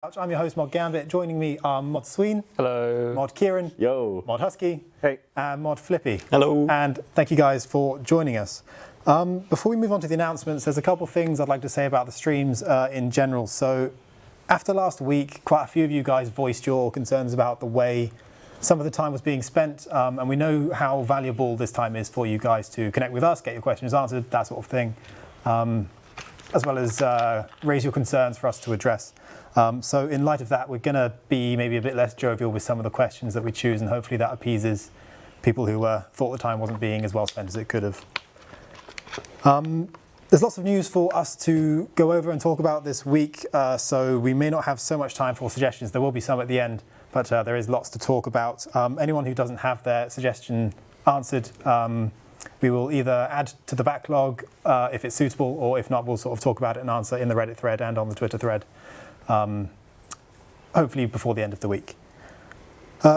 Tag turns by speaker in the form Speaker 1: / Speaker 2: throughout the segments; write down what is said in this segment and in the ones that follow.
Speaker 1: I'm your host, Mod Gambit. Joining me are Mod Sween.
Speaker 2: Hello.
Speaker 1: Mod Kieran.
Speaker 3: Yo.
Speaker 1: Mod Husky.
Speaker 3: Hey.
Speaker 1: And Mod Flippy.
Speaker 2: Hello.
Speaker 1: And thank you guys for joining us. Before we move on to the announcements, there's a couple of things I'd like to say about the streams in general. So after last week, quite a few of you guys voiced your concerns about the way some of the time was being spent, and we know how valuable this time is for you guys to connect with us, get your questions answered, that sort of thing, as well as raise your concerns for us to address. So in light of that, we're going to be maybe a bit less jovial with some of the questions that we choose, and hopefully that appeases people who thought the time wasn't being as well spent as it could have. There's lots of news for us to go over and talk about this week, so we may not have so much time for suggestions. There will be some at the end, but there is lots to talk about. Anyone who doesn't have their suggestion answered, we will either add to the backlog if it's suitable, or if not, we'll sort of talk about it and answer in the Reddit thread and on the Twitter thread, hopefully before the end of the week.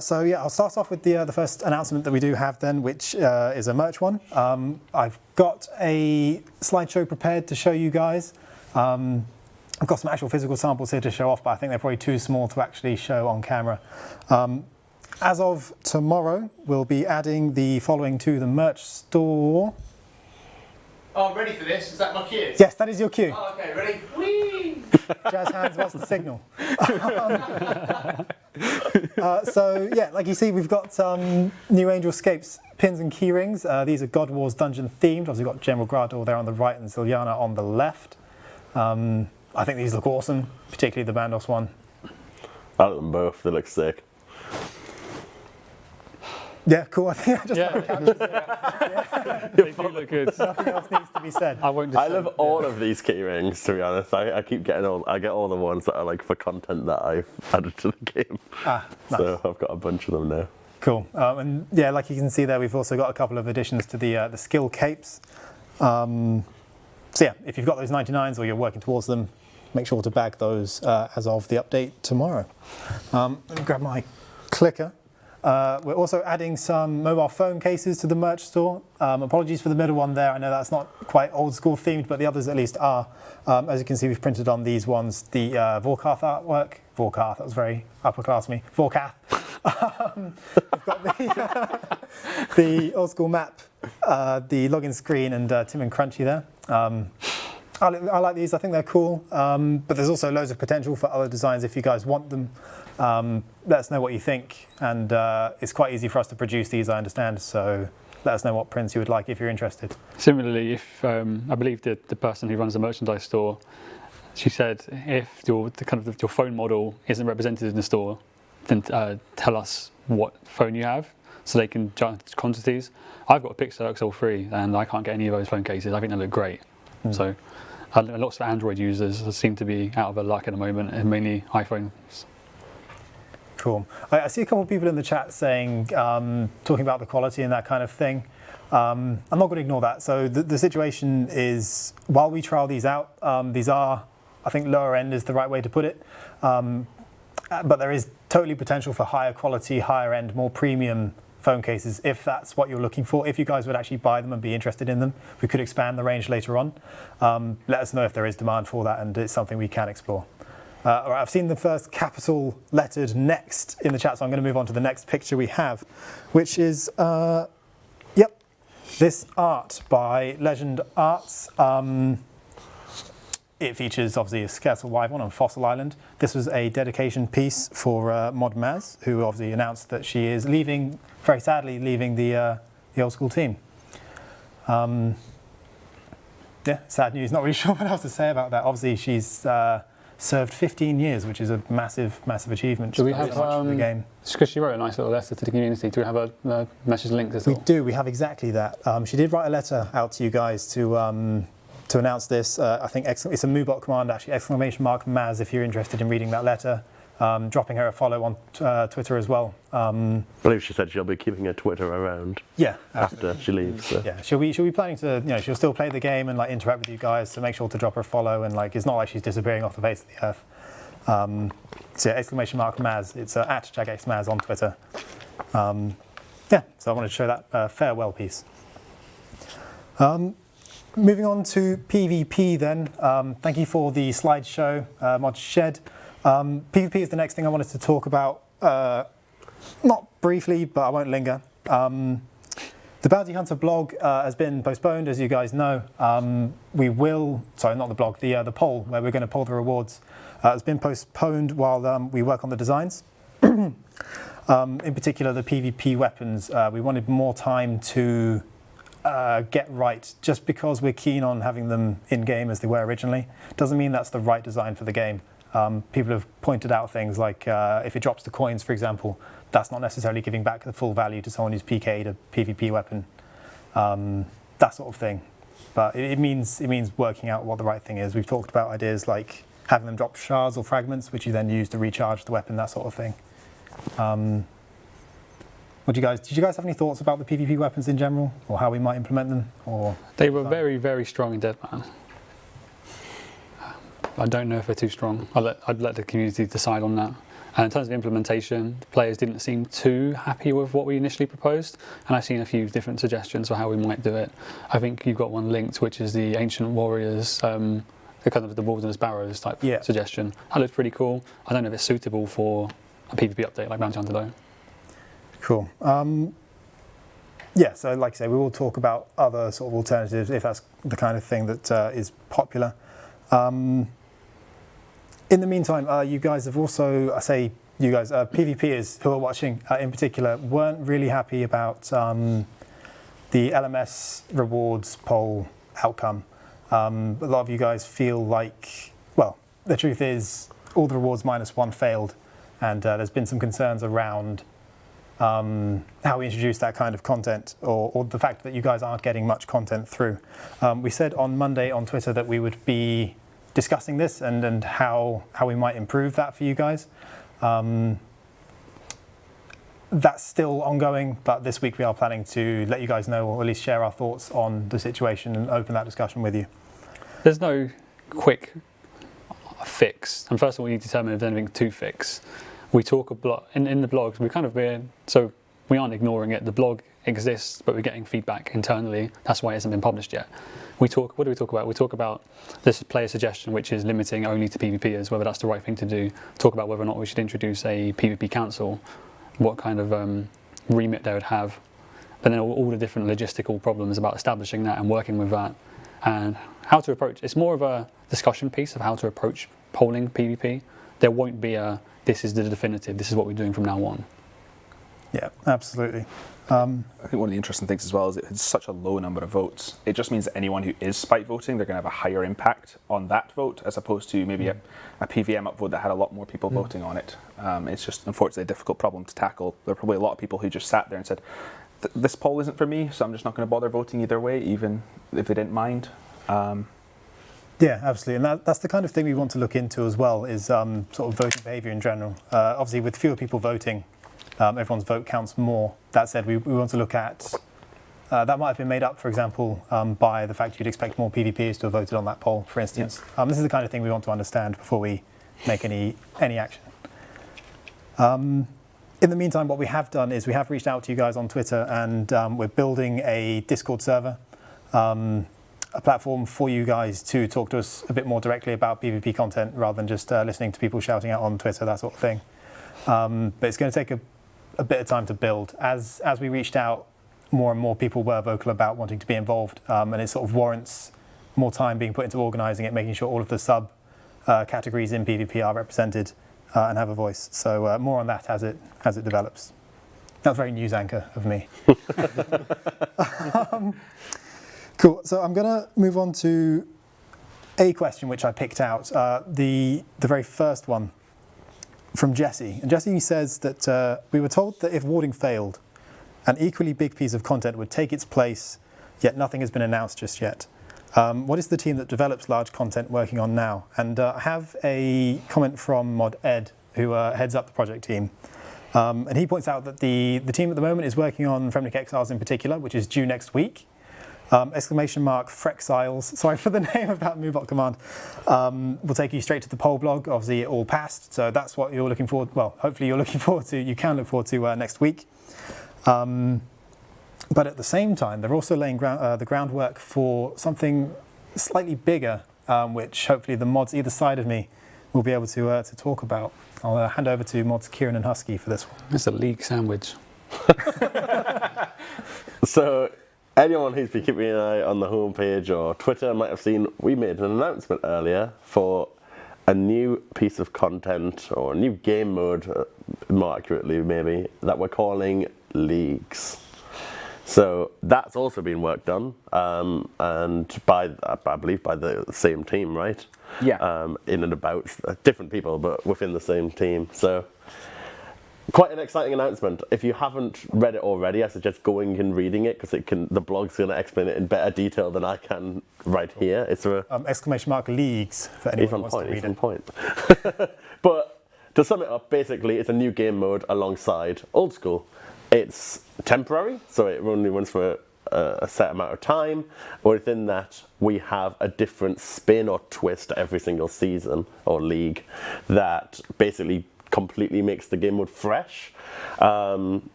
Speaker 1: So yeah, I'll start off with the first announcement that we do have then, which is a merch one. I've got a slideshow prepared to show you guys. I've got some actual physical samples here to show off, but I think they're probably too small to actually show on camera. As of tomorrow, we'll be adding the following to the merch store.
Speaker 4: Oh, I'm ready for this. Is that my cue?
Speaker 1: Yes, that is your cue.
Speaker 4: Oh, okay, ready? Whee!
Speaker 1: Jazz hands, what's the signal? So yeah, like you see, we've got some new Angelscapes pins and key rings. These are God Wars dungeon themed. Obviously, we've got General Grador there on the right and Zilyana on the left. I think these look awesome, particularly the Bandos one.
Speaker 3: I like them both. They look sick.
Speaker 1: Yeah, cool. I think I just
Speaker 2: They do look good.
Speaker 1: nothing else needs to be said.
Speaker 2: I won't.
Speaker 3: I love all of these key rings, to be honest. I keep getting I get all the ones that are like for content that I've added to the game.
Speaker 1: Nice.
Speaker 3: So I've got a bunch of them now.
Speaker 1: Cool. And yeah, like you can see there, we've also got a couple of additions to the skill capes. So yeah, if you've got those 99s or you're working towards them, make sure to bag those as of the update tomorrow. Let me grab my clicker. We're also adding some mobile phone cases to the merch store. Apologies for the middle one there. I know that's not quite old school themed, but the others at least are. As you can see, we've printed on these ones the Vorkath artwork. Vorkath, that was very upper class me. Vorkath. We've got the old school map, the login screen, and Tim and Crunchy there. I like these. I think they're cool. But there's also loads of potential for other designs if you guys want them. Let us know what you think, and it's quite easy for us to produce these, I understand, so let us know what prints you would like if you're interested.
Speaker 2: Similarly, if I believe the person who runs the merchandise store, she said if your phone model isn't represented in the store, then tell us what phone you have so they can judge quantities. I've got a Pixel XL3 and I can't get any of those phone cases. I think they look great. So lots of Android users seem to be out of their luck at the moment, and mainly iPhones.
Speaker 1: Cool. I see a couple of people in the chat saying, talking about the quality and that kind of thing. I'm not going to ignore that. So the situation is, while we trial these out, these are, I think lower end is the right way to put it. But there is totally potential for higher quality, higher end, more premium phone cases, if that's what you're looking for. If you guys would actually buy them and be interested in them, we could expand the range later on. Let us know if there is demand for that, and it's something we can explore. All right, I've seen the first capital lettered next in the chat, so I'm going to move on to the next picture we have, which is, this art by Legend Arts. It features obviously a skeletal wyvern on Fossil Island. This was a dedication piece for Mod Maz, who obviously announced that she is leaving, very sadly, leaving the old school team. Yeah, sad news. Not really sure what else to say about that. Obviously, she's served 15 years, which is a massive, massive achievement.
Speaker 2: Do we have
Speaker 1: the game?
Speaker 2: Because she wrote a nice little letter to the community. Do we have a message link to this?
Speaker 1: We do. We have exactly that. She did write a letter out to you guys to announce this. I think it's a Moobot command actually, !Maz, if you're interested in reading that letter. Dropping her a follow on Twitter as well.
Speaker 3: I believe she said she'll be keeping her Twitter around.
Speaker 1: Yeah,
Speaker 3: after she leaves. So.
Speaker 1: Yeah, she'll be planning to, she'll still play the game and like interact with you guys. So make sure to drop her a follow, and like it's not like she's disappearing off the face of the earth. So yeah, !Maz. It's at !JagXMaz on Twitter. Yeah, so I wanted to show that farewell piece. Moving on to PvP then. Thank you for the slideshow, Mod Shed. PvP is the next thing I wanted to talk about. Not briefly, but I won't linger. The Bounty Hunter blog has been postponed, as you guys know. Sorry, not the blog, the poll where we're going to poll the rewards has been postponed while we work on the designs. In particular, the PvP weapons. We wanted more time to get right, just because we're keen on having them in-game as they were originally. Doesn't mean that's the right design for the game. People have pointed out things like if it drops the coins, for example, that's not necessarily giving back the full value to someone who's PK'd a PvP weapon, that sort of thing. But it means working out what the right thing is. We've talked about ideas like having them drop shards or fragments, which you then use to recharge the weapon, that sort of thing. Did you guys have any thoughts about the PvP weapons in general, or how we might implement them? Or
Speaker 2: they were very, very strong in Deadman. I don't know if they're too strong. I'd let the community decide on that. And in terms of implementation, the players didn't seem too happy with what we initially proposed, and I've seen a few different suggestions for how we might do it. I think you've got one linked, which is the Ancient Warriors, the kind of the Wilderness Barrows type suggestion. That looks pretty cool. I don't know if it's suitable for a PvP update like Bounty Hunter though.
Speaker 1: Cool. So like I say, we will talk about other sort of alternatives if that's the kind of thing that is popular. In the meantime, you guys have also, PvPers who are watching in particular, weren't really happy about the LMS rewards poll outcome. A lot of you guys feel like, well, the truth is all the rewards -1 failed, and there's been some concerns around how we introduce that kind of content, or the fact that you guys aren't getting much content through. We said on Monday on Twitter that we would be discussing this and how we might improve that for you guys. That's still ongoing, but this week we are planning to let you guys know, or at least share our thoughts on the situation and open that discussion with you.
Speaker 2: There's no quick fix, and first of all, we need to determine if there's anything to fix. We talk in the blogs. We aren't ignoring it. The blog exists, but we're getting feedback internally. That's why it hasn't been published yet. What do we talk about? We talk about this player suggestion, which is limiting only to PvPers, whether that's the right thing to do. Talk about whether or not we should introduce a PvP council, what kind of remit they would have, but then all the different logistical problems about establishing that and working with that, and how to approach. It's more of a discussion piece of how to approach polling PvP. There won't be this is the definitive, this is what we're doing from now on.
Speaker 1: Yeah, absolutely.
Speaker 5: I think one of the interesting things as well is it's such a low number of votes. It just means that anyone who is spite voting, they're going to have a higher impact on that vote as opposed to maybe a PVM upvote that had a lot more people voting on it. It's just unfortunately a difficult problem to tackle. There are probably a lot of people who just sat there and said, this poll isn't for me, so I'm just not going to bother voting either way, even if they didn't mind.
Speaker 1: Yeah, absolutely, and that's the kind of thing we want to look into as well, is sort of voting behaviour in general. Obviously, with fewer people voting, everyone's vote counts more. That said, we want to look at, that might have been made up, for example, by the fact you'd expect more PvPers to have voted on that poll, for instance. This is the kind of thing we want to understand before we make any action. In the meantime, what we have done is we have reached out to you guys on Twitter, and we're building a Discord server, a platform for you guys to talk to us a bit more directly about PvP content rather than just listening to people shouting out on Twitter, that sort of thing. But it's going to take a bit of time to build. As we reached out, more and more people were vocal about wanting to be involved, and it sort of warrants more time being put into organising it, making sure all of the sub categories in PvP are represented and have a voice. So more on that as it develops. That's very news anchor of me. Cool. So I'm going to move on to a question which I picked out, the very first one from Jesse. And Jesse says that we were told that if warding failed, an equally big piece of content would take its place, yet nothing has been announced just yet. What is the team that develops large content working on now? And I have a comment from Mod Ed, who heads up the project team. And he points out that the team at the moment is working on Fremnik Exiles in particular, which is due next week. !Frexiles, sorry for the name of that MooBot command, will take you straight to the poll blog. Obviously it all passed, so that's what you're looking forward, well, hopefully you're looking forward to, you can look forward to next week. But at the same time, they're also laying the groundwork for something slightly bigger, which hopefully the mods either side of me we'll be able to talk about. I'll hand over to mods Kieran and Husky for this one.
Speaker 2: It's a league sandwich.
Speaker 3: So anyone who's been keeping an eye on the homepage or Twitter might have seen we made an announcement earlier for a new piece of content, or a new game mode, more accurately maybe, that we're calling Leagues. So that's also been worked on, and I believe by the same team, right?
Speaker 5: Yeah.
Speaker 3: In and about different people, but within the same team. So quite an exciting announcement. If you haven't read it already, I suggest going and reading it, because the blog's going to explain it in better detail than I can right here. It's a
Speaker 1: !Leagues for anyone who wants to read
Speaker 3: he's
Speaker 1: it.
Speaker 3: on point. But to sum it up, basically, it's a new game mode alongside Old School. It's temporary, so it only runs for a set amount of time. Within that, we have a different spin or twist every single season or league that basically completely makes the game mode fresh.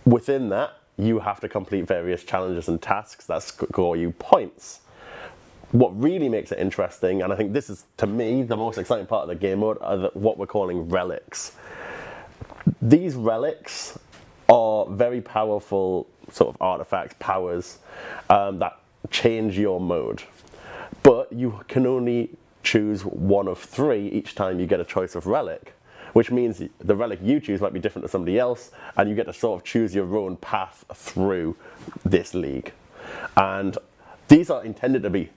Speaker 3: Within that, you have to complete various challenges and tasks that score you points. What really makes it interesting, and I think this is, to me, the most exciting part of the game mode, are what we're calling relics. These relics are very powerful sort of artifacts, powers, that change your mode. But you can only choose one of 3 each time you get a choice of relic, which means the relic you choose might be different to somebody else, and you get to sort of choose your own path through this league. And these are intended to be,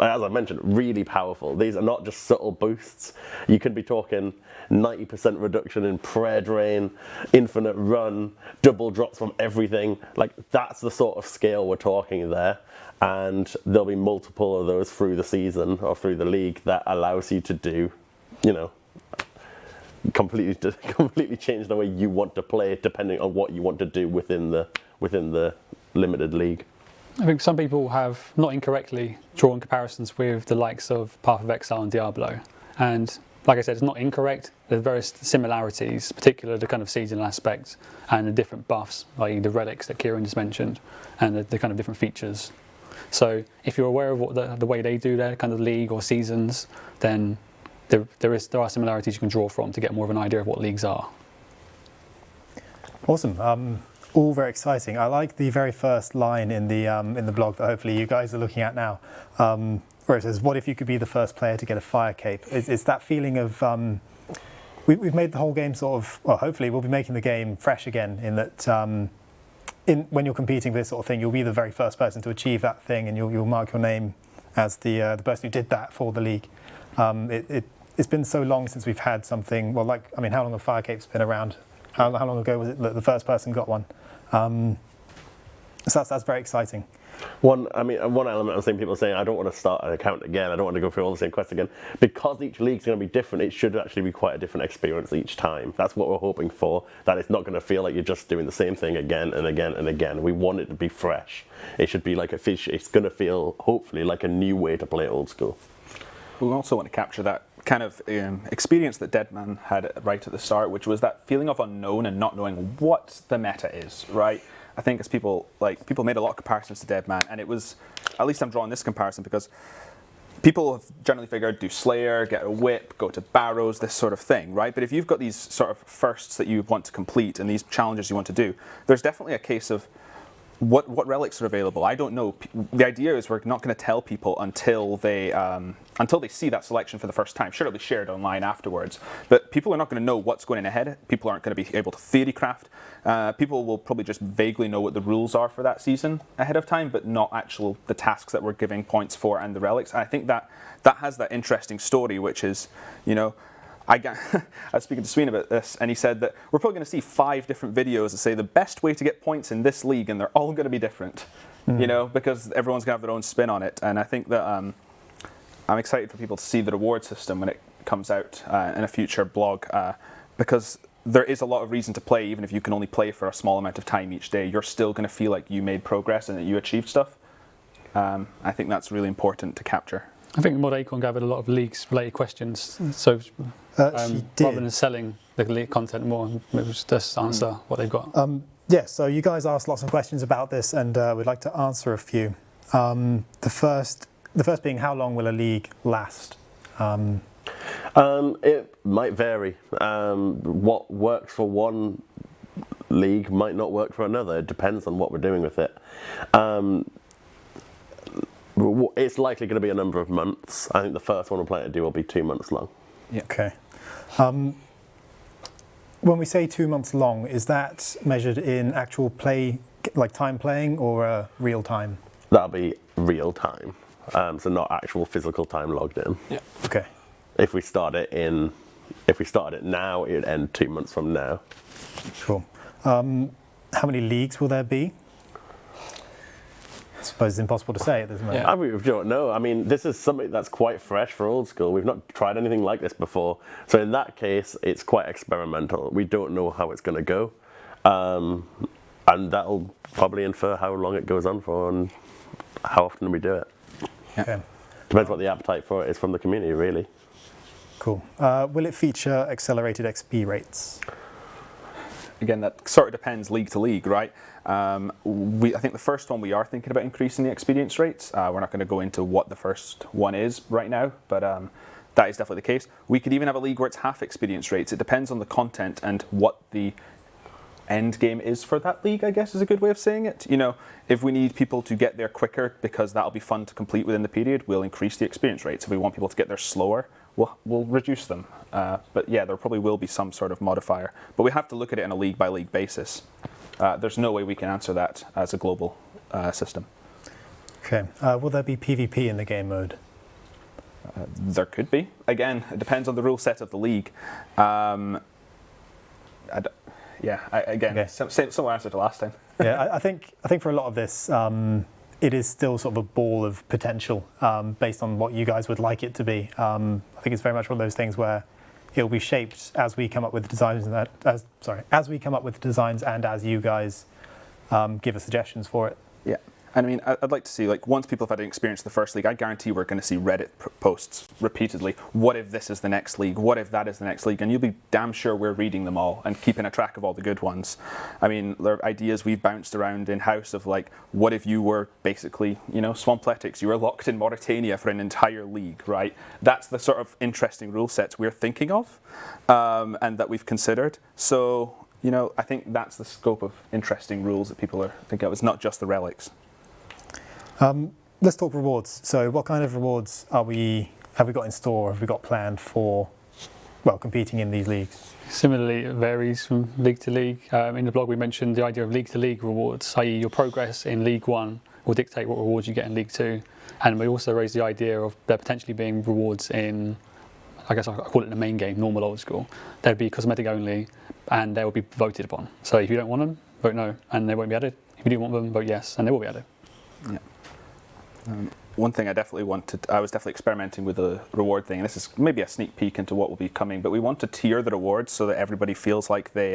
Speaker 3: as I mentioned, really powerful. These are not just subtle boosts. You can be talking 90% reduction in prayer drain, infinite run, double drops from everything. Like, that's the sort of scale we're talking there. And there'll be multiple of those through the season or through the league that allows you to do, completely change the way you want to play depending on what you want to do within the limited league.
Speaker 2: I think some people have, not incorrectly, drawn comparisons with the likes of Path of Exile and Diablo. And like I said, it's not incorrect. There's various similarities, particularly the kind of seasonal aspects and the different buffs, like the relics that Kieran just mentioned, and the kind of different features. So if you're aware of what the way they do their kind of league or seasons, then there are similarities you can draw from to get more of an idea of what leagues are.
Speaker 1: Awesome. All very exciting. I like the very first line in the blog that hopefully you guys are looking at now, where it says, "What if you could be the first player to get a fire cape?" It's that feeling of we've made the whole game sort of, well, hopefully we'll be making the game fresh again, in that when you're competing for this sort of thing, you'll be the very first person to achieve that thing, and you'll mark your name as the person who did that for the league. It's been so long since we've had something. Well, how long have fire capes been around? How long ago was it that the first person got one? So that's very exciting.
Speaker 3: One element I'm seeing people saying, I don't want to start an account again, I don't want to go through all the same quests again. Because each league's going to be different, it should actually be quite a different experience each time. That's what we're hoping for, that it's not going to feel like you're just doing the same thing again and again and again. We want it to be fresh. It should be like a fish. It's going to feel, hopefully, like a new way to play Old School.
Speaker 5: We also want to capture that kind of experience that Deadman had right at the start, which was that feeling of unknown and not knowing what the meta is, right? I think as people made a lot of comparisons to Deadman, and it was, at least I'm drawing this comparison because people have generally figured do Slayer, get a whip, go to Barrows, this sort of thing, right? But if you've got these sort of firsts that you want to complete and these challenges you want to do, there's definitely a case of what relics are available. I don't know. The idea is we're not going to tell people until they see that selection for the first time. Sure, it'll be shared online afterwards, but people are not going to know what's going in ahead. People aren't going to be able to theory craft. People will probably just vaguely know what the rules are for that season ahead of time, but not actual the tasks that we're giving points for and the relics. And I think that has that interesting story, which is, I was speaking to Sween about this, and he said that we're probably going to see 5 different videos that say the best way to get points in this league, and they're all going to be different, because everyone's going to have their own spin on it. And I think that I'm excited for people to see the reward system when it comes out in a future blog, because there is a lot of reason to play, even if you can only play for a small amount of time each day. You're still going to feel like you made progress and that you achieved stuff. I think that's really important to capture.
Speaker 2: I think Mod Acorn gathered a lot of leagues-related questions, so
Speaker 1: She did.
Speaker 2: rather than selling the league content more, maybe just answer what they've got.
Speaker 1: So you guys asked lots of questions about this, and we'd like to answer a few. The first being, how long will a league last?
Speaker 3: It might vary. What works for one league might not work for another. It depends on what we're doing with it. It's likely going to be a number of months. I think the first one we're planning to do will be 2 months long.
Speaker 5: Yeah.
Speaker 1: Okay. When we say 2 months long, is that measured in actual play, like time playing, or real time?
Speaker 3: That'll be real time, so not actual physical time logged in.
Speaker 5: Yeah.
Speaker 1: Okay.
Speaker 3: If we started it now, it would end 2 months from now.
Speaker 1: Cool. How many leagues will there be? I suppose it's impossible to say at this moment.
Speaker 2: Yeah.
Speaker 3: I really don't know. I mean, this is something that's quite fresh for Old School. We've not tried anything like this before. So in that case, it's quite experimental. We don't know how it's going to go. And that'll probably infer how long it goes on for and how often we do it.
Speaker 1: Okay.
Speaker 3: Depends what the appetite for it is from the community, really.
Speaker 1: Cool. Will it feature accelerated XP rates?
Speaker 5: Again, that sort of depends league to league, right? I think the first one we are thinking about increasing the experience rates. We're not going to go into what the first one is right now, but that is definitely the case. We could even have a league where it's half experience rates. It depends on the content and what the end game is for that league, I guess is a good way of saying it. You know, if we need people to get there quicker because that'll be fun to complete within the period, we'll increase the experience rates. If we want people to get there slower, we'll reduce them. But yeah, there probably will be some sort of modifier. But we have to look at it on a league by league basis. There's no way we can answer that as a global system.
Speaker 1: Okay. Will there be PvP in the game mode?
Speaker 5: There could be. Again, it depends on the rule set of the league.
Speaker 1: Okay.
Speaker 5: Similar answer to last time.
Speaker 1: Yeah, I think for a lot of this, it is still sort of a ball of potential based on what you guys would like it to be. I think it's very much one of those things where it'll be shaped as we come up with designs and as we come up with designs and as you guys give us suggestions for it.
Speaker 5: Yeah. And I mean, I'd like to see, like, once people have had an experience in the first league, I guarantee we're going to see Reddit posts repeatedly. What if this is the next league? What if that is the next league? And you'll be damn sure we're reading them all and keeping a track of all the good ones. I mean, there are ideas we've bounced around in-house of, like, what if you were basically, you know, Swampletics, you were locked in Mauritania for an entire league, right? That's the sort of interesting rule sets we're thinking of and that we've considered. So, you know, I think that's the scope of interesting rules that people are thinking of. It's not just the relics.
Speaker 1: Let's talk rewards. So what kind of rewards have we got in store, have we got planned for, well, competing in these leagues?
Speaker 2: Similarly, it varies from league to league. In the blog, we mentioned the idea of league to league rewards, i.e. your progress in League 1 will dictate what rewards you get in League 2. And we also raised the idea of there potentially being rewards in, I guess I call it the main game, normal Old School. They'd be cosmetic only, and they will be voted upon. So if you don't want them, vote no, and they won't be added. If you do want them, vote yes, and they will be added.
Speaker 5: Yeah. One thing I was definitely experimenting with the reward thing, and this is maybe a sneak peek into what will be coming, but we want to tier the rewards so that everybody feels like they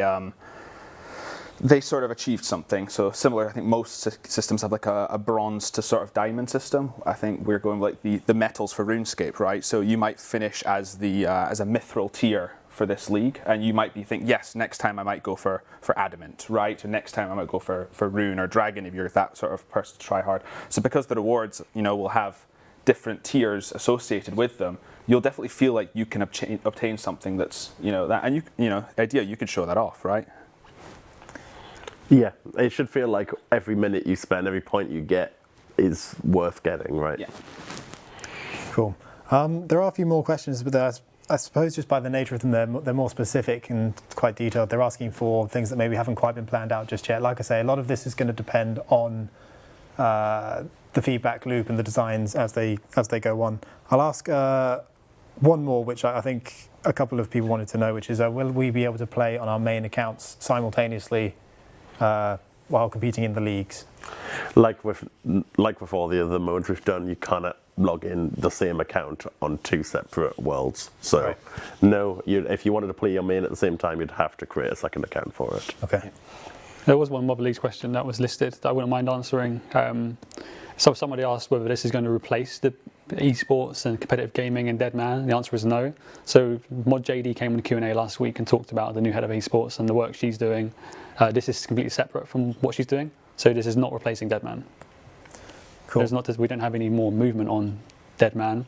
Speaker 5: sort of achieved something. So similar, I think most systems have like a bronze to sort of diamond system. I think we're going like the metals for RuneScape, right? So you might finish as as a mithril tier for this league, and you might be thinking, yes, next time I might go for adamant, right? Or next time I might go for rune or dragon if you're that sort of person to try hard. So because the rewards, you know, will have different tiers associated with them, you'll definitely feel like you can obtain something that's, you know, that, and you know, idea you could show that off, right?
Speaker 3: Yeah, it should feel like every minute you spend, every point you get is worth getting, right?
Speaker 5: Yeah.
Speaker 1: Cool. There are a few more questions, but I suppose just by the nature of them, they're more specific and quite detailed. They're asking for things that maybe haven't quite been planned out just yet. Like I say, a lot of this is going to depend on the feedback loop and the designs as they go on. I'll ask one more, which I think a couple of people wanted to know, which is will we be able to play on our main accounts simultaneously while competing in the leagues?
Speaker 3: Like with all the other modes we've done, you cannot log in the same account on two separate worlds. So
Speaker 1: right.
Speaker 3: No, if you wanted to play your main at the same time, you'd have to create a second account for it.
Speaker 1: Okay.
Speaker 2: There was one Mob Leagues question that was listed that I wouldn't mind answering. So somebody asked whether this is going to replace the esports and competitive gaming in Deadman. The answer is no. So Mod JD came on the Q&A last week and talked about the new head of esports and the work she's doing. This is completely separate from what she's doing. So this is not replacing Deadman.
Speaker 1: Cool.
Speaker 2: We don't have any more movement on Deadman,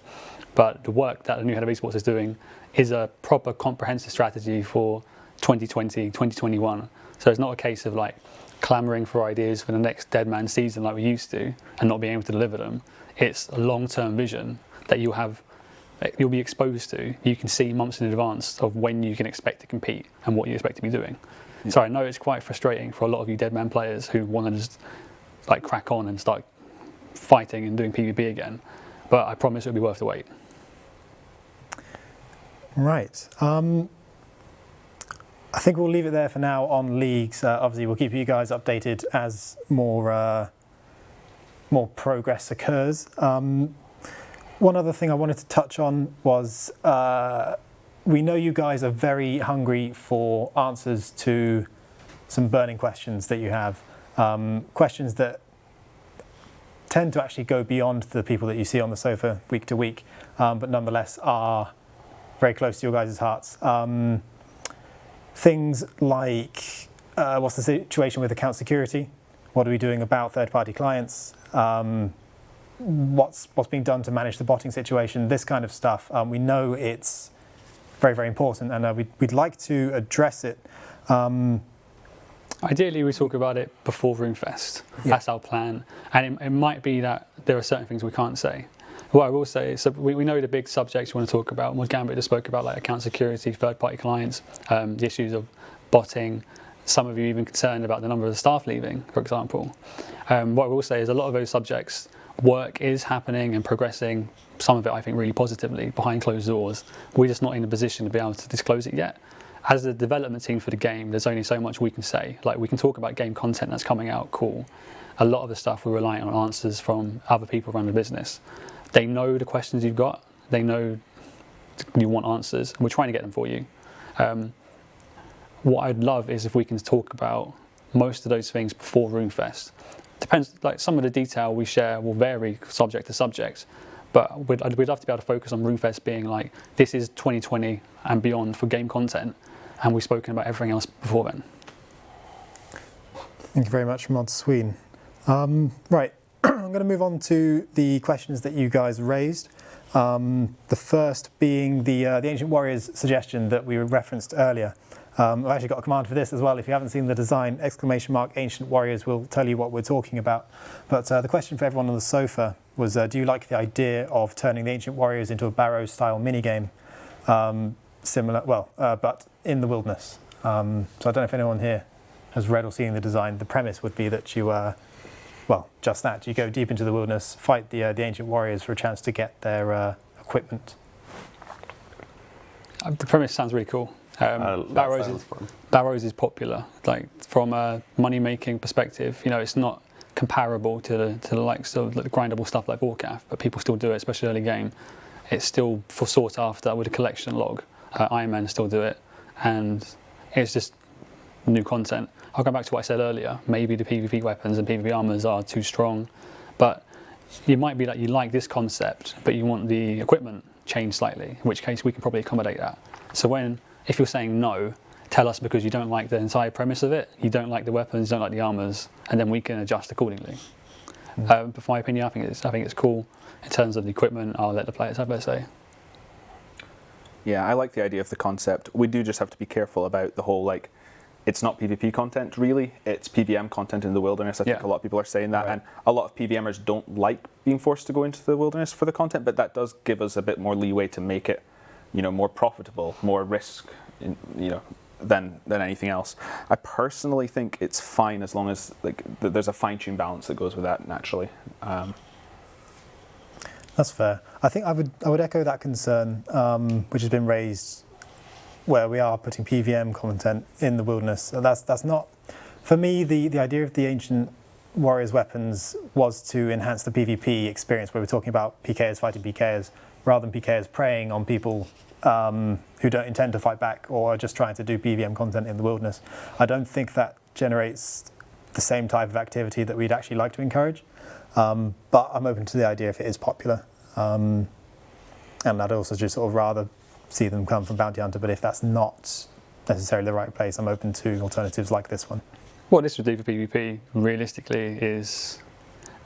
Speaker 2: But the work that the new head of esports is doing is a proper comprehensive strategy for 2020, 2021. So it's not a case of like clamoring for ideas for the next Dead Man season like we used to and not being able to deliver them. It's a long-term vision that you'll be exposed to. You can see months in advance of when you can expect to compete and what you expect to be doing. Yeah. So I know it's quite frustrating for a lot of you Dead Man players who want to just like crack on and start fighting and doing PvP again, but I promise it'll be worth the wait.
Speaker 1: Right. I think we'll leave it there for now on leagues. Obviously, we'll keep you guys updated as more progress occurs. One other thing I wanted to touch on was we know you guys are very hungry for answers to some burning questions that you have. Questions that tend to actually go beyond the people that you see on the sofa week to week, but nonetheless are very close to your guys' hearts. Things like what's the situation with account security? What are we doing about third-party clients? What's being done to manage the botting situation? This kind of stuff. We know it's very, very important, and we'd like to address it.
Speaker 2: Ideally, we talk about it before RuneFest. Yeah. That's our plan. And it might be that there are certain things we can't say. What I will say is, so we know the big subjects you want to talk about. Mod Gambit just spoke about like account security, third-party clients, the issues of botting. Some of you even concerned about the number of the staff leaving, for example. What I will say is a lot of those subjects, work is happening and progressing, some of it I think really positively, behind closed doors. We're just not in a position to be able to disclose it yet. As a development team for the game, there's only so much we can say. Like, we can talk about game content that's coming out, cool. A lot of the stuff we're relying on answers from other people running the business. They know the questions you've got. They know you want answers. And we're trying to get them for you. What I'd love is if we can talk about most of those things before RuneFest. Depends, like some of the detail we share will vary subject to subject. But we'd love to be able to focus on RuneFest being like, this is 2020 and beyond for game content. And we've spoken about everything else before then.
Speaker 1: Thank you very much, Mod Sween. Right, I'm going to move on to the questions that you guys raised. The first being the Ancient Warriors suggestion that we referenced earlier. I've actually got a command for this as well. If you haven't seen the design, ! Ancient Warriors will tell you what we're talking about. But the question for everyone on the sofa was, do you like the idea of turning the Ancient Warriors into a Barrow-style minigame? Similar, but in the wilderness. So I don't know if anyone here has read or seen the design. The premise would be that you, just that. You go deep into the wilderness, fight the Ancient Warriors for a chance to get their equipment.
Speaker 2: The premise sounds really cool. Barrows is popular. Like, from a money-making perspective, it's not comparable to the likes of the grindable stuff like Warcraft, but people still do it, especially early game. It's still sought after with a collection log. Iron Man still do it, and it's just new content. I'll go back to what I said earlier. Maybe the PvP weapons and PvP armors are too strong, but it might be that you like this concept, but you want the equipment changed slightly, in which case we can probably accommodate that. So if you're saying no, tell us because you don't like the entire premise of it, you don't like the weapons, you don't like the armors, and then we can adjust accordingly. But for my opinion, I think it's cool. In terms of the equipment, I'll let the players have their say.
Speaker 5: Yeah, I like the idea of the concept. We do just have to be careful about the whole, it's not PvP content really, it's PVM content in the wilderness. I think a lot of people are saying that, and a lot of PVMers don't like being forced to go into the wilderness for the content, but that does give us a bit more leeway to make it, more profitable, more risk, than anything else. I personally think it's fine as long as there's a fine-tuned balance that goes with that naturally.
Speaker 1: That's fair. I think I would echo that concern, which has been raised, where we are putting PVM content in the wilderness. That's not, for me. The idea of the Ancient Warriors weapons was to enhance the PvP experience, where we're talking about PKers fighting PKers, rather than PKers preying on people who don't intend to fight back or are just trying to do PVM content in the wilderness. I don't think that generates the same type of activity that we'd actually like to encourage. But I'm open to the idea if it is popular. And I'd also just sort of rather see them come from Bounty Hunter, but if that's not necessarily the right place, I'm open to alternatives like this one.
Speaker 2: What this would do for PvP, realistically, is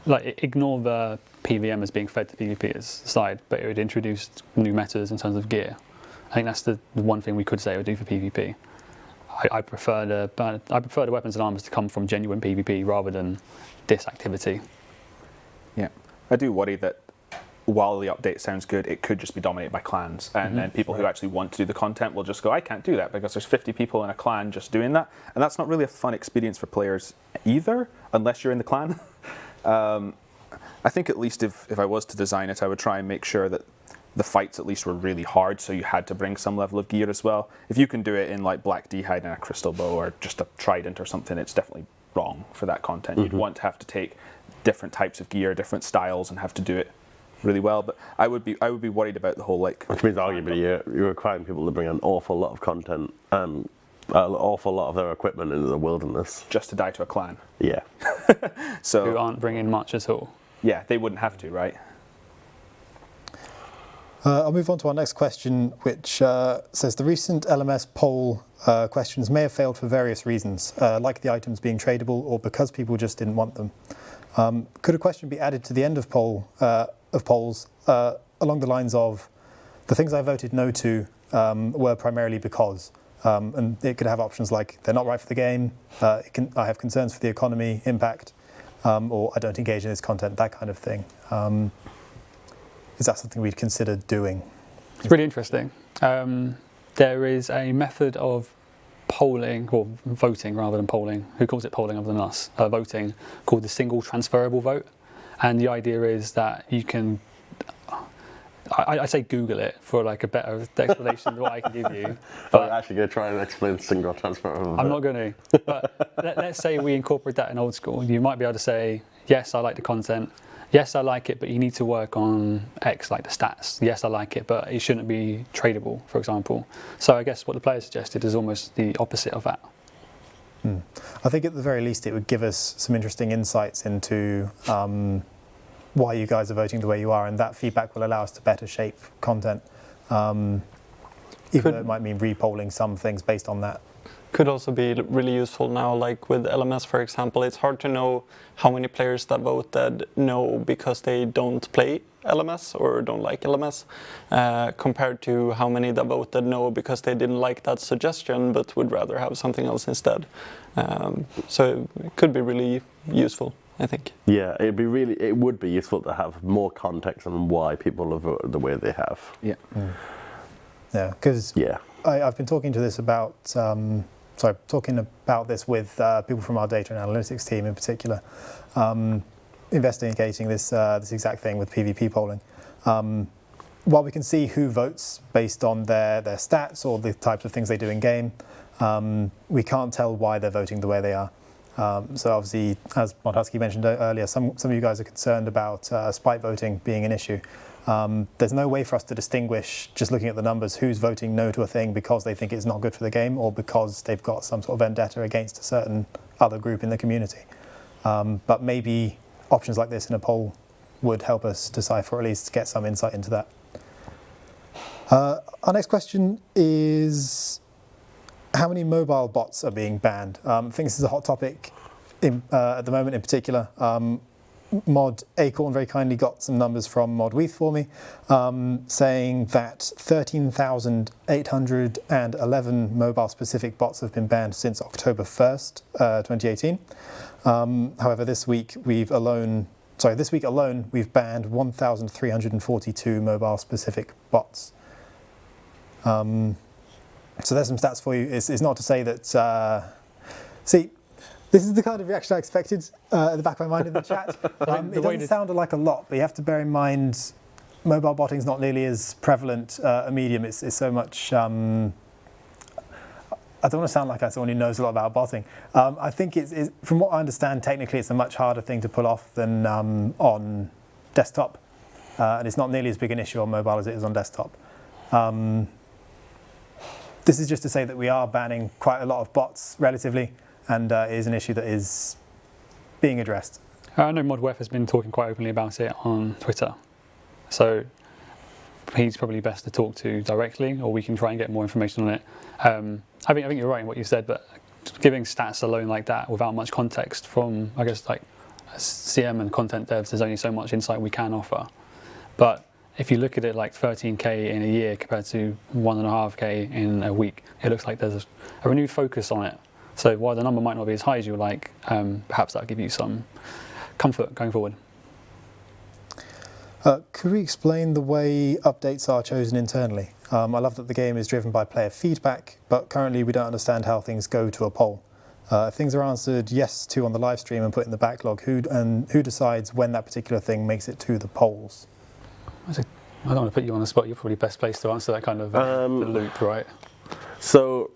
Speaker 2: like ignore the PVM as being fed to PvP side, but it would introduce new metas in terms of gear. I think that's the one thing we could say it would do for PvP. I prefer the weapons and armors to come from genuine PvP rather than this activity.
Speaker 5: Yeah, I do worry that while the update sounds good, it could just be dominated by clans, and then people who actually want to do the content will just go, I can't do that because there's 50 people in a clan just doing that, and that's not really a fun experience for players either, unless you're in the clan. I think at least if I was to design it, I would try and make sure that the fights at least were really hard, so you had to bring some level of gear as well. If you can do it in like black d'hide and a crystal bow or just a trident or something, it's definitely wrong for that content. You'd want to have to take different types of gear, different styles, and have to do it really well. But I would be worried about the whole like.
Speaker 3: Which means arguably you're requiring people to bring an awful lot of content and an awful lot of their equipment into the wilderness
Speaker 5: just to die to a clan.
Speaker 3: Yeah.
Speaker 5: So
Speaker 2: Who aren't bringing much at all.
Speaker 5: yeah, they wouldn't have to, right?
Speaker 1: I'll move on to our next question, which says the recent LMS poll questions may have failed for various reasons, like the items being tradable or because people just didn't want them. Could a question be added to the end of polls along the lines of the things I voted no to were primarily because, and it could have options like they're not right for the game, I have concerns for the economy impact, or I don't engage in this content, that kind of thing. Is that something we'd consider doing?
Speaker 2: It's really interesting. There is a method of polling, or voting rather than polling, who calls it polling other than us, voting, called the single transferable vote. And the idea is that you can, I say Google it for like a better explanation than what I can give you.
Speaker 3: But I'm actually going to try and explain single transferable.
Speaker 2: I'm not going to. But let's say we incorporate that in Old School. You might be able to say, yes, I like the content. Yes, I like it, but you need to work on X, like the stats. Yes, I like it, but it shouldn't be tradable, for example. So I guess what the player suggested is almost the opposite of that.
Speaker 1: I think at the very least it would give us some interesting insights into why you guys are voting the way you are, and that feedback will allow us to better shape content, even though it might mean re-polling some things based on that.
Speaker 6: Could also be really useful now, like with LMS, for example. It's hard to know how many players that voted no because they don't play LMS or don't like LMS, compared to how many that voted no because they didn't like that suggestion but would rather have something else instead. So it could be really useful, I think.
Speaker 3: Yeah, it would be useful to have more context on why people have voted the way they have.
Speaker 5: Yeah.
Speaker 1: Yeah, because I've been talking this with people from our data and analytics team in particular, investigating this exact thing with PvP polling. While we can see who votes based on their stats or the types of things they do in game, we can't tell why they're voting the way they are. So obviously, as Modhusky mentioned earlier, some of you guys are concerned about spite voting being an issue. There's no way for us to distinguish, just looking at the numbers, who's voting no to a thing because they think it's not good for the game or because they've got some sort of vendetta against a certain other group in the community. But maybe options like this in a poll would help us decipher, or at least get some insight into that. Our next question is, how many mobile bots are being banned? I think this is a hot topic at the moment in particular. Mod Acorn very kindly got some numbers from Mod Weath for me, saying that 13,811 mobile-specific bots have been banned since October 1st, 2018. However, this week alone, we've banned 1,342 mobile-specific bots. So there's some stats for you. It's not to say that... This is the kind of reaction I expected at the back of my mind in the chat. It doesn't sound like a lot, but you have to bear in mind mobile botting is not nearly as prevalent a medium. It's so much... I don't want to sound like someone who knows a lot about botting. I think it's, from what I understand, technically it's a much harder thing to pull off than on desktop. And it's not nearly as big an issue on mobile as it is on desktop. This is just to say that we are banning quite a lot of bots relatively, and it is an issue that is being addressed.
Speaker 2: I know ModWef has been talking quite openly about it on Twitter, so he's probably best to talk to directly, or we can try and get more information on it. I think you're right in what you said, but giving stats alone like that without much context from, I guess, like as CM and content devs, there's only so much insight we can offer. But if you look at it like 13k in a year compared to 1.5k in a week, it looks like there's a renewed focus on it. So while the number might not be as high as you like, perhaps that'll give you some comfort going forward.
Speaker 1: Could we explain the way updates are chosen internally? I love that the game is driven by player feedback, but currently we don't understand how things go to a poll. If things are answered yes to on the live stream and put in the backlog, who decides when that particular thing makes it to the polls?
Speaker 2: I don't want to put you on the spot. You're probably best placed to answer that kind of the loop, right?
Speaker 3: So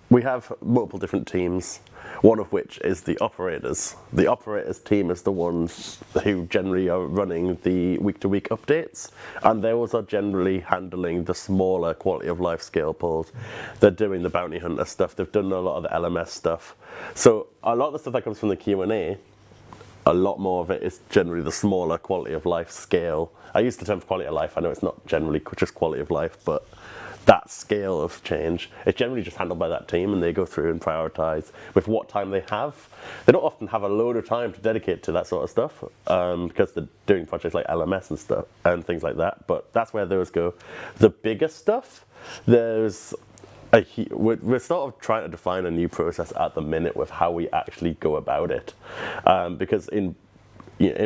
Speaker 3: we have multiple different teams, one of which is the operators. The operators team is the ones who generally are running the week-to-week updates, and those are generally handling the smaller quality of life scale polls. They're doing the bounty hunter stuff. They've done a lot of the LMS stuff. So a lot of the stuff that comes from the Q&A, a lot more of it is generally the smaller quality of life scale. I use the term quality of life. I know it's not generally just quality of life, but that scale of change, it's generally just handled by that team, and they go through and prioritize with what time they have. They don't often have a load of time to dedicate to that sort of stuff because they're doing projects like LMS and stuff and things like that, but that's where those go. The bigger stuff, we're sort of trying to define a new process at the minute with how we actually go about it, because in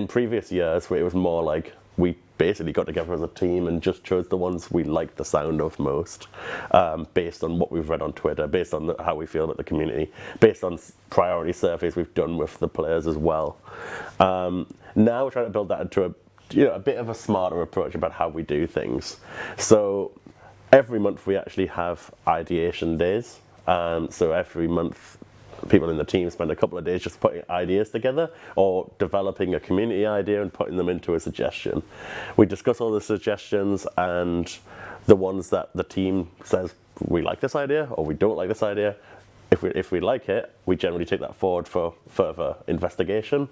Speaker 3: previous years where it was more like we basically got together as a team and just chose the ones we liked the sound of most, based on what we've read on Twitter, based on how we feel about the community, based on priority surveys we've done with the players as well. Now we're trying to build that into a bit of a smarter approach about how we do things. So every month we actually have ideation days. So every month people in the team spend a couple of days just putting ideas together or developing a community idea and putting them into a suggestion. We discuss all the suggestions, and the ones that the team says we like this idea or we don't like this idea, if we like it, we generally take that forward for further investigation.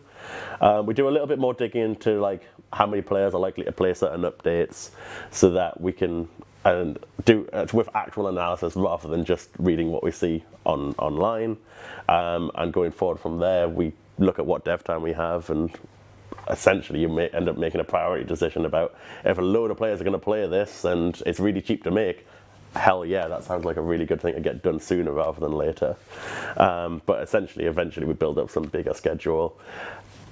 Speaker 3: We do a little bit more digging into like how many players are likely to play certain updates, so that we can do with actual analysis rather than just reading what we see online. And going forward from there, we look at what dev time we have, and essentially you may end up making a priority decision about if a load of players are going to play this and it's really cheap to make, hell yeah, that sounds like a really good thing to get done sooner rather than later. But essentially, eventually we build up some bigger schedule.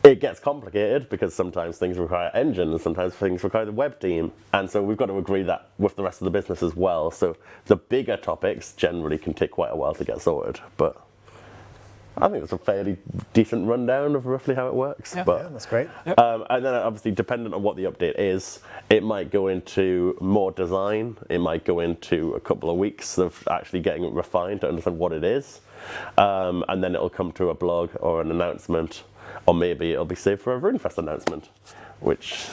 Speaker 3: It gets complicated because sometimes things require engine and sometimes things require the web team. And so we've got to agree that with the rest of the business as well. So the bigger topics generally can take quite a while to get sorted. But I think that's a fairly decent rundown of roughly how it works.
Speaker 1: Yeah,
Speaker 3: but,
Speaker 1: that's great.
Speaker 3: And then obviously, dependent on what the update is, it might go into more design. It might go into a couple of weeks of actually getting it refined to understand what it is. And then it'll come to a blog or an announcement. Or maybe it'll be saved for a RuneFest announcement, which,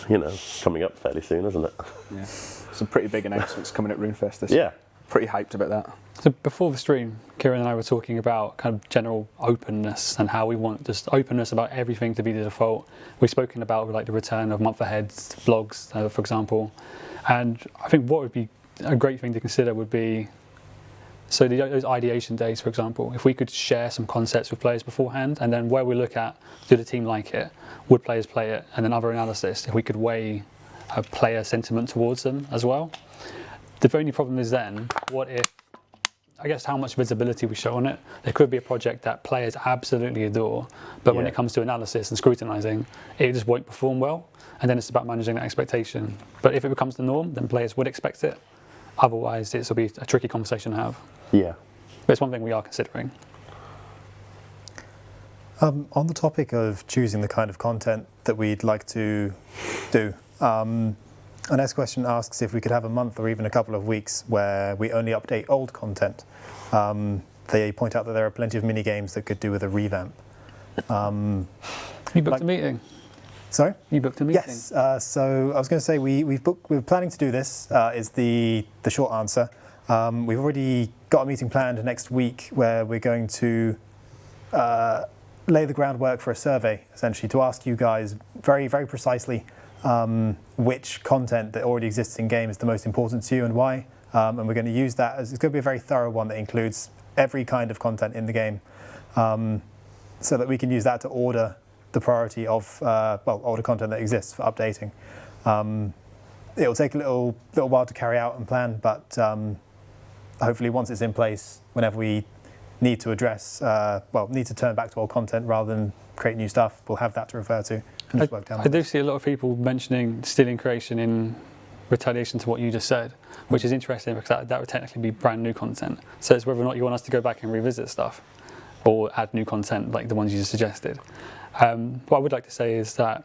Speaker 3: coming up fairly soon, isn't it?
Speaker 5: Yeah. Some pretty big announcements coming at RuneFest this year.
Speaker 3: Yeah.
Speaker 5: Pretty hyped about that.
Speaker 2: So before the stream, Kieran and I were talking about kind of general openness and how we want just openness about everything to be the default. We've spoken about like the return of month aheads, vlogs, for example. And I think what would be a great thing to consider would be, so those ideation days, for example, if we could share some concepts with players beforehand, and then where we look at, do the team like it? Would players play it? And then other analysis, if we could weigh a player sentiment towards them as well. The only problem is then, what if, I guess how much visibility we show on it. There could be a project that players absolutely adore, but when it comes to analysis and scrutinizing, it just won't perform well. And then it's about managing that expectation. But if it becomes the norm, then players would expect it. Otherwise, this will be a tricky conversation to have.
Speaker 3: Yeah.
Speaker 2: But it's one thing we are considering.
Speaker 1: On the topic of choosing the kind of content that we'd like to do, our next question asks if we could have a month or even a couple of weeks where we only update old content. They point out that there are plenty of mini games that could do with a revamp.
Speaker 2: You booked a meeting.
Speaker 1: Sorry?
Speaker 2: You booked a meeting.
Speaker 1: Yes. So I was going to say we're planning to do this. Is the short answer. We've already got a meeting planned next week where we're going to lay the groundwork for a survey, essentially, to ask you guys very, very precisely which content that already exists in game is the most important to you and why. And we're going to use that as, it's going to be a very thorough one that includes every kind of content in the game, so that we can use that to order the priority of older content that exists for updating. It will take a little while to carry out and plan, but hopefully once it's in place, whenever we need to address, need to turn back to old content rather than create new stuff, we'll have that to refer to and just work down.
Speaker 2: I do see a lot of people mentioning stealing creation in retaliation to what you just said, which is interesting because that would technically be brand new content. So it's whether or not you want us to go back and revisit stuff or add new content like the ones you just suggested. What I would like to say is that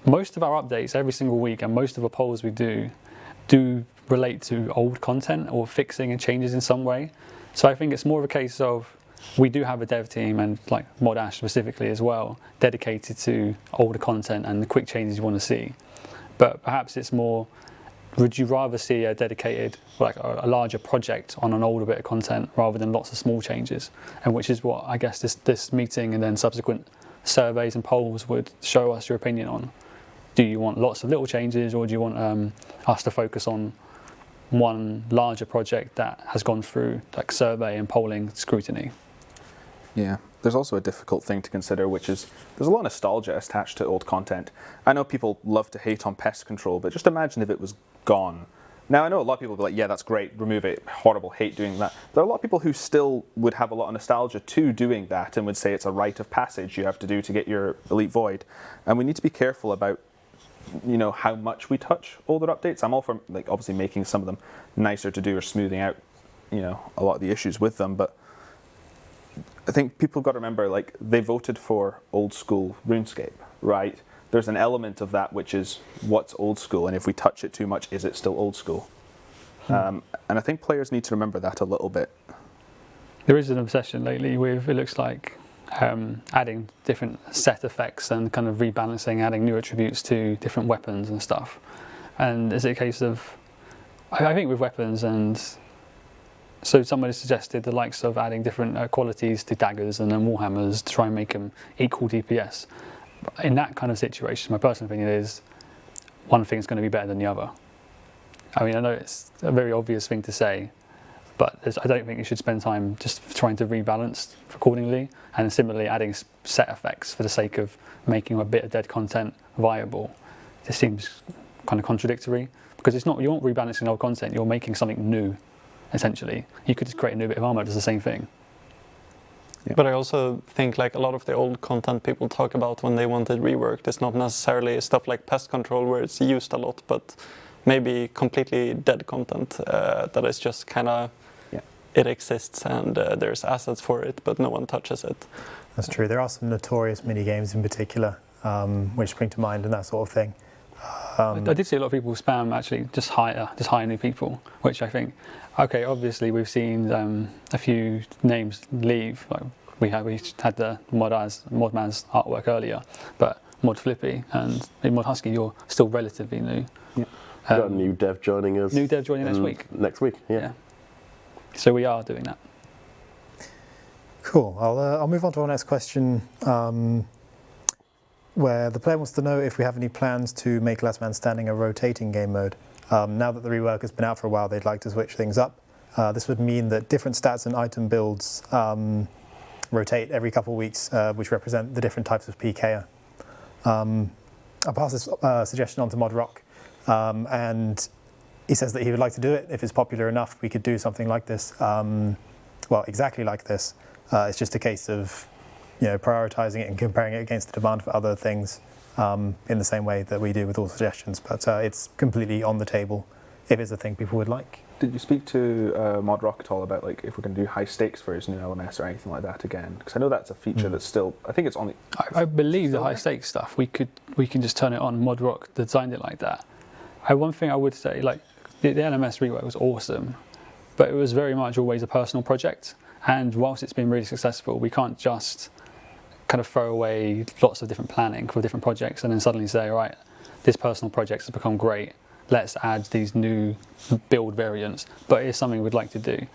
Speaker 2: most of our updates every single week and most of the polls we do relate to old content or fixing and changes in some way. So I think it's more of a case of we do have a dev team and like Mod Ash specifically as well, dedicated to older content and the quick changes you want to see. But perhaps it's more, would you rather see a dedicated, like a larger project on an older bit of content rather than lots of small changes? And which is what I guess this meeting and then subsequent surveys and polls would show us your opinion on. Do you want lots of little changes, or do you want us to focus on one larger project that has gone through like survey and polling scrutiny?
Speaker 5: Yeah, there's also a difficult thing to consider, which is there's a lot of nostalgia attached to old content. I know people love to hate on pest control, but just imagine if it was gone. Now, I know a lot of people will be like, yeah, that's great, remove it, horrible, hate doing that. There are a lot of people who still would have a lot of nostalgia to doing that and would say it's a rite of passage you have to do to get your Elite Void. And we need to be careful about, how much we touch older updates. I'm all for, like, obviously making some of them nicer to do or smoothing out, a lot of the issues with them. But I think people have got to remember, like, they voted for Old School RuneScape, right? There's an element of that which is what's old school, and if we touch it too much, is it still old school? And I think players need to remember that a little bit.
Speaker 2: There is an obsession lately with, it looks like, adding different set effects and kind of rebalancing, adding new attributes to different weapons and stuff. And is it a case of, I think with weapons, and so somebody suggested the likes of adding different qualities to daggers and then warhammers to try and make them equal DPS. In that kind of situation, my personal opinion is one thing's going to be better than the other. I mean, I know it's a very obvious thing to say, but I don't think you should spend time just trying to rebalance accordingly, and similarly adding set effects for the sake of making a bit of dead content viable. It seems kind of contradictory, because it's not, you aren't rebalancing old content, you're making something new, essentially. You could just create a new bit of armor that does the same thing.
Speaker 6: Yeah. But I also think like a lot of the old content people talk about when they want it reworked is not necessarily stuff like pest control where it's used a lot, but maybe completely dead content that is just kind of, it exists and there's assets for it, but no one touches it.
Speaker 1: That's true. There are some notorious mini games in particular which spring to mind and that sort of thing.
Speaker 2: I did see a lot of people spam actually just hire new people, which I think, okay, obviously we've seen a few names leave. Like we had the Modman's artwork earlier, but Mod Flippy and Mod Husky, you're still relatively new.
Speaker 3: Yeah. Got a new dev joining us.
Speaker 2: New dev joining next week.
Speaker 3: Next week, yeah.
Speaker 2: So we are doing that.
Speaker 1: Cool. I'll move on to our next question, where the player wants to know if we have any plans to make Last Man Standing a rotating game mode. Now that the rework has been out for a while, they'd like to switch things up. This would mean that different stats and item builds rotate every couple of weeks, which represent the different types of PKer. I'll pass this suggestion on to Mod Rock, and he says that he would like to do it. If it's popular enough, we could do something like this. Well, exactly like this. It's just a case of prioritizing it and comparing it against the demand for other things in the same way that we do with all suggestions. But it's completely on the table if it's a thing people would like.
Speaker 5: Did you speak to Mod Rock at all about like if we're going to do high stakes for his new LMS or anything like that again? Because I know that's a feature that's still, I think it's on the...
Speaker 2: I believe the high stakes stuff, we can just turn it on. Mod Rock designed it like that. One thing I would say, like the LMS rework was awesome, but it was very much always a personal project. And whilst it's been really successful, we can't just kind of throw away lots of different planning for different projects and then suddenly say, all right, this personal project has become great. Let's add these new build variants. But it's something we'd like to do.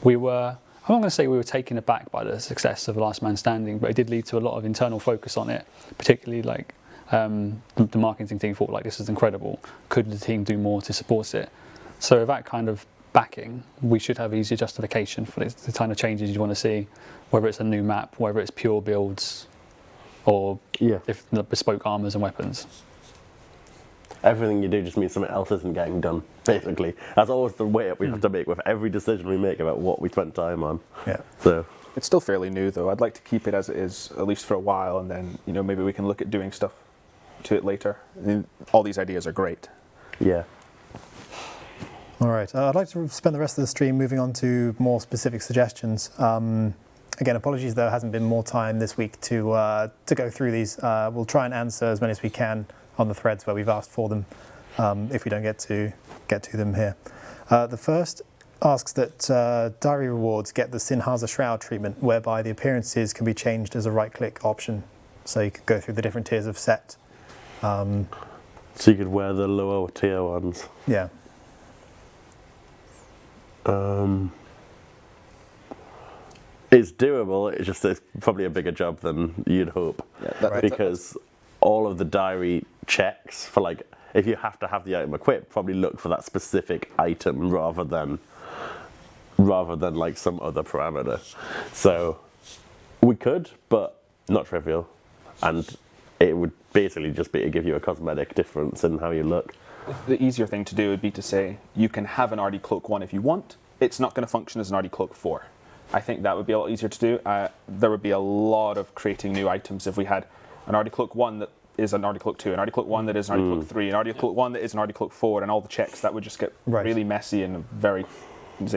Speaker 2: I'm not going to say we were taken aback by the success of Last Man Standing, but it did lead to a lot of internal focus on it, particularly like the marketing team thought like this is incredible. Could the team do more to support it? So with that kind of backing, we should have easier justification for the kind of changes you want to see, whether it's a new map, whether it's pure builds or
Speaker 3: Yeah.
Speaker 2: if the bespoke armors and weapons.
Speaker 3: Everything you do just means something else isn't getting done, basically. That's always the way we have to make with every decision we make about what we spend time on.
Speaker 1: Yeah.
Speaker 3: So,
Speaker 5: It's still fairly new, though. I'd like to keep it as it is, at least for a while, and then maybe we can look at doing stuff to it later. I mean, all these ideas are great.
Speaker 3: yeah.
Speaker 1: All right. I'd like to spend the rest of the stream moving on to more specific suggestions. Again, apologies there hasn't been more time this week to go through these. We'll try and answer as many as we can on the threads where we've asked for them, if we don't get to them here. The first asks that diary rewards get the Sinhaza Shroud treatment, whereby the appearances can be changed as a right-click option. So you could go through the different tiers of set.
Speaker 3: So you could wear the lower tier ones.
Speaker 1: Yeah.
Speaker 3: It's doable, it's probably a bigger job than you'd hope.
Speaker 5: Yeah,
Speaker 3: Because all of the diary checks for, like, if you have to have the item equipped, probably look for that specific item rather than like some other parameter. So we could, but not trivial. And it would basically just be to give you a cosmetic difference in how you look.
Speaker 5: The easier thing to do would be to say, you can have an RD Cloak 1 if you want. It's not going to function as an RD Cloak 4. I think that would be a lot easier to do. There would be a lot of creating new items if we had an RD Cloak 1 that is an RD Cloak 2, an RD Cloak 1 that is an RD Cloak 3, an RD Cloak 1 that is an RD Cloak 4, and all the checks. That would just get really messy and very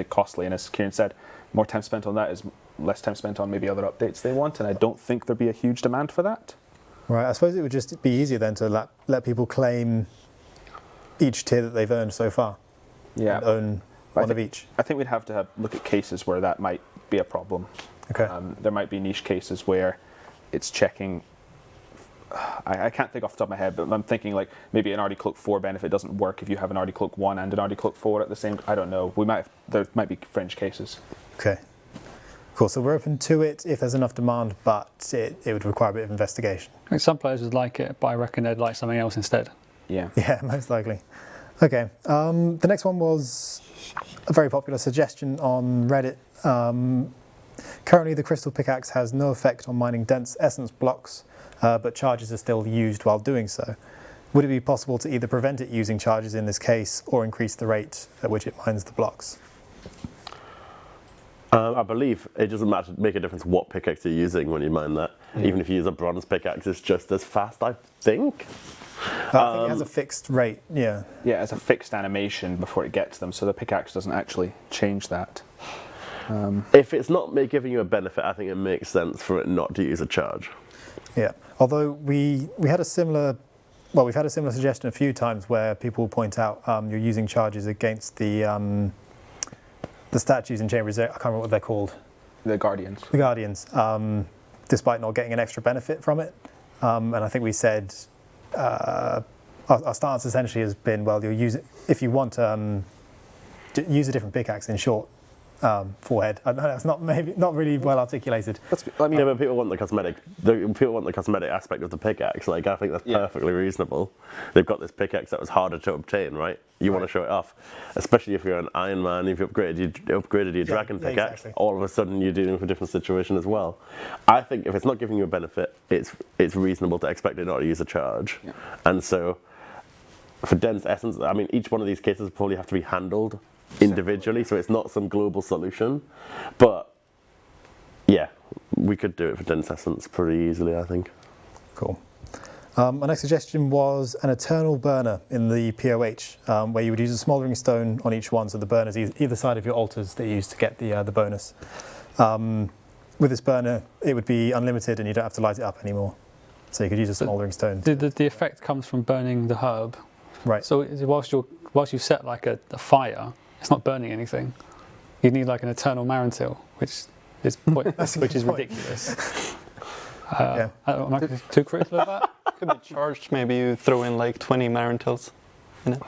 Speaker 5: costly. And as Kieran said, more time spent on that is less time spent on maybe other updates they want, and I don't think there'd be a huge demand for that.
Speaker 1: Right. I suppose it would just be easier then to let people claim each tier that they've earned so far.
Speaker 5: Yeah.
Speaker 1: And own one of each.
Speaker 5: I think we'd have to look at cases where that might be a problem.
Speaker 1: Okay.
Speaker 5: There might be niche cases where it's checking. I can't think off the top of my head, but I'm thinking like maybe an RD Cloak 4 benefit doesn't work if you have an RD Cloak 1 and an RD Cloak 4 at the same. I don't know. There might be fringe cases.
Speaker 1: Okay. Cool. So we're open to it if there's enough demand, but it would require a bit of investigation.
Speaker 2: I think some players would like it, but I reckon they'd like something else instead.
Speaker 5: Yeah.
Speaker 1: Yeah, most likely. Okay. The next one was a very popular suggestion on Reddit. Currently, the crystal pickaxe has no effect on mining dense essence blocks, but charges are still used while doing so. Would it be possible to either prevent it using charges in this case or increase the rate at which it mines the blocks?
Speaker 3: I believe it doesn't make a difference what pickaxe you're using when you mine that. Even if you use a bronze pickaxe, it's just as fast, I think.
Speaker 1: I think it has a fixed rate, yeah.
Speaker 5: Yeah, it's a fixed animation before it gets them, so the pickaxe doesn't actually change that.
Speaker 3: If it's not giving you a benefit, I think it makes sense for it not to use a charge.
Speaker 1: Yeah, although we had a similar, we've had a similar suggestion a few times where people point out you're using charges against the statues in Chamber Reserve. I can't remember what they're called.
Speaker 5: The Guardians.
Speaker 1: The Guardians, despite not getting an extra benefit from it. And I think we said our stance essentially has been, well, you'll use it if you want. Use a different pickaxe in short. Forehead. I know that's not really well articulated.
Speaker 3: Yeah, but people want the cosmetic. People want the cosmetic aspect of the pickaxe. Like, I think that's perfectly reasonable. They've got this pickaxe that was harder to obtain, right? You want to show it off, especially if you're an Iron Man. If you upgraded your dragon pickaxe,
Speaker 1: exactly.
Speaker 3: All of a sudden you're dealing with a different situation as well. I think if it's not giving you a benefit, it's reasonable to expect it not to use a charge. Yeah. And so, for dense essence, I mean, each one of these cases probably have to be handled individually, so it's not some global solution, but yeah, we could do it for dense essence pretty easily, I think.
Speaker 1: Cool. My next suggestion was an eternal burner in the POH, where you would use a smouldering stone on each one, so the burner's either side of your altars that you use to get the bonus. With this burner, it would be unlimited and you don't have to light it up anymore, so you could use a smouldering stone.
Speaker 2: The effect comes from burning the herb.
Speaker 1: Right.
Speaker 2: So whilst you set like a fire, it's not burning anything. You need like an eternal Marantil, which is ridiculous. Am I too critical of that?
Speaker 6: Could be charged. Maybe you throw in like 20 Marantils in it.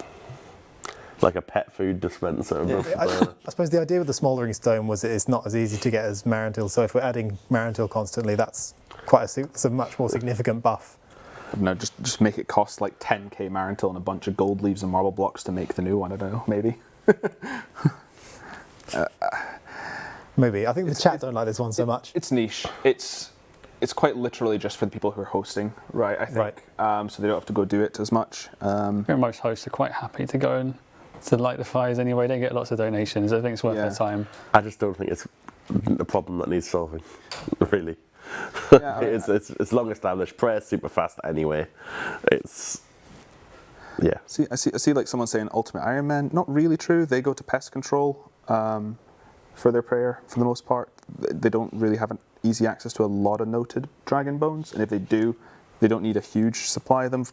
Speaker 3: Like a pet food dispenser.
Speaker 1: Yeah. I suppose the idea with the smouldering stone was that it's not as easy to get as Marantil, so if we're adding Marantil constantly, that's it's a much more significant buff.
Speaker 5: No, just make it cost like 10k Marantil and a bunch of gold leaves and marble blocks to make the new one. I don't know, maybe.
Speaker 1: Maybe. I think the chat don't like this one so much.
Speaker 5: It's niche. It's it's quite literally just for the people who are hosting, right? I think.
Speaker 1: Right.
Speaker 5: So they don't have to go do it as much.
Speaker 2: I think most hosts are quite happy to go and to light the fires anyway. They get lots of donations. I think it's worth their time.
Speaker 3: I just don't think it's a problem that needs solving, really.
Speaker 5: Yeah,
Speaker 3: it's long established. Prayer's super fast anyway. It's yeah.
Speaker 5: I see like someone saying Ultimate Iron Man. Not really true. They go to pest control for their prayer for the most part. They don't really have an easy access to a lot of noted dragon bones, and if they do, they don't need a huge supply of them.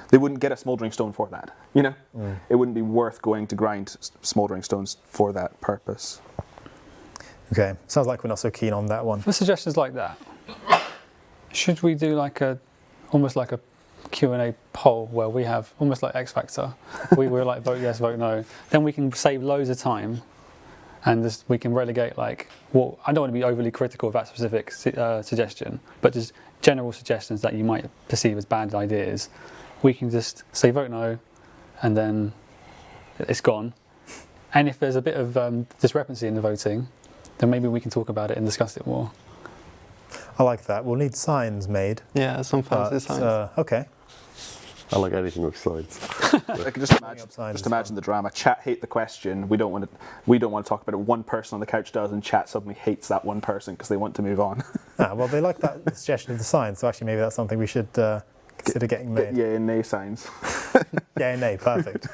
Speaker 5: They wouldn't get a smoldering stone for that. You know, it wouldn't be worth going to grind smoldering stones for that purpose.
Speaker 1: Okay, sounds like we're not so keen on that one.
Speaker 2: For suggestions like that, should we do like almost like a Q&A poll where we have almost like X Factor? We're like vote yes, vote no. Then we can save loads of time, and we can relegate like, well, I don't want to be overly critical of that specific suggestion, but just general suggestions that you might perceive as bad ideas. We can just say vote no, and then it's gone. And if there's a bit of discrepancy in the voting, then maybe we can talk about it and discuss it more.
Speaker 1: I like that. We'll need signs made.
Speaker 6: Yeah, some fancy signs.
Speaker 1: Okay.
Speaker 3: I like anything with sides.
Speaker 5: I can just imagine the drama. Chat hate the question. We don't want to talk about it. One person on the couch does, and chat suddenly hates that one person because they want to move on.
Speaker 1: Well, they like that suggestion of the signs, so actually maybe that's something we should consider getting made.
Speaker 5: Yay and nay signs.
Speaker 1: Yay and nay, perfect.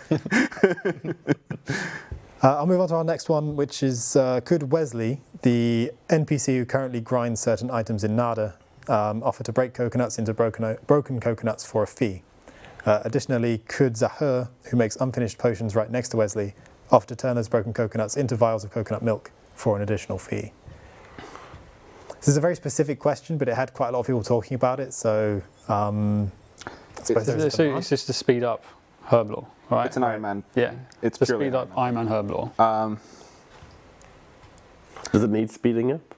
Speaker 1: I'll move on to our next one, which is could Wesley, the NPC who currently grinds certain items in Nada, offer to break coconuts into broken coconuts for a fee? Additionally, could Zahur, who makes unfinished potions right next to Wesley, offer to turn those broken coconuts into vials of coconut milk for an additional fee? This is a very specific question, but it had quite a lot of people talking about it, so I suppose
Speaker 2: It's just to speed up Herblore, right?
Speaker 5: It's an Iron Man.
Speaker 2: Yeah,
Speaker 5: It's
Speaker 2: to
Speaker 5: purely
Speaker 2: speed up Iron Man Herblore.
Speaker 3: Does it need speeding up?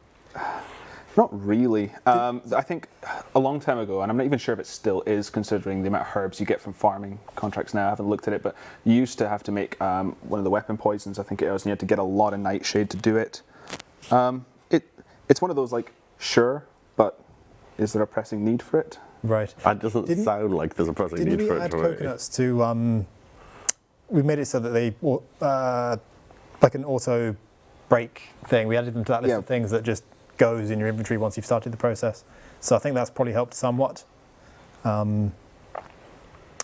Speaker 5: Not really. I think a long time ago, and I'm not even sure if it still is, considering the amount of herbs you get from farming contracts now. I haven't looked at it, but you used to have to make one of the weapon poisons, I think it was, and you had to get a lot of nightshade to do it. It's one of those, like, sure, but is there a pressing need for it?
Speaker 1: Right.
Speaker 3: It doesn't sound like there's a pressing need for it.
Speaker 1: Didn't we add coconuts to... we made it so that they... like an auto break thing. We added them to that list of things that just goes in your inventory once you've started the process. So I think that's probably helped somewhat. I mean,